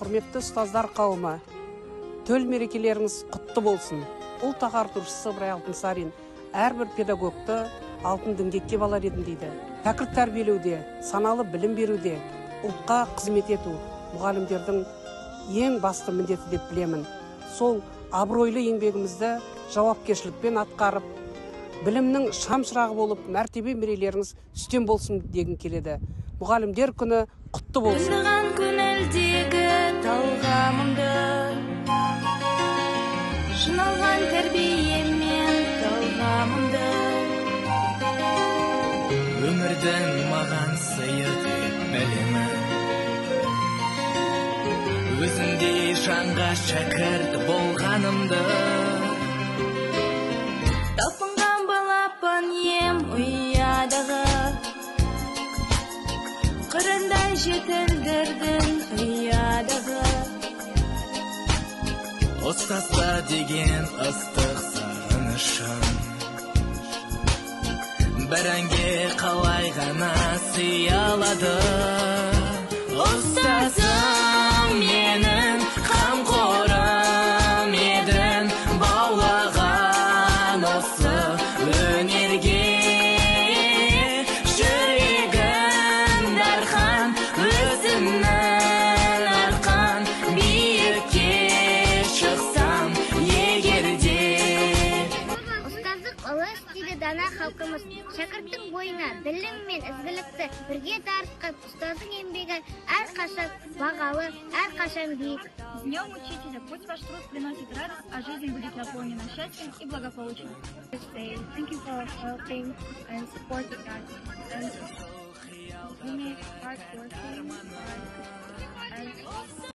құрметті ұстаздар қауымы, төл мерекелеріңіз құтты болсын. Ұлт ағартушысы Ыбырай Алтынсарин әрбір педагогты алтын діңгекке балар едім дейді. Шәкірт тәрбиелеуде, саналы білім беруде, ұлтқа қызмет ету мұғалімдердің ең басты міндеті деп білемін. Сол абыройлы еңбегімізді жауапкершілікпен атқарып, білімнің шамшырағы болып, мәртебе мерейлеріңіз үстем болсын дегім келеді. Мұғалімдер күні құтты болсын. Өндіған көңілдегі талғамымды, жиналған тәрбиемен талғамымды, өмірдің маған сыйы деп білемін. Өзіңдей жанға шәкірт болғанымды, талпынған балапан ем ұядағы, қырындай жетілдірдің ұядағы. ұстазға деген ыстық сағынышым бір әнге қалай ғана сыя алады. Ұстазым менің қамқорым едің, баулаған осы өнерге жүрегім дархан, өзімнің арқан, биікке шықсам егерде. Ұстаздық ұлы істейді дана халқымыз. Шәкірттің бойына білім мен ізгілікті бірге дарытқан ұстаздың еңбегі әрқашан бағалы, әрқашан биік. С Днем Учителя! Пусть ваш труд приносит радость, а жизнь будет наполнена счастьем и благополучием. Thank you for helping and supporting us. And we make hard working and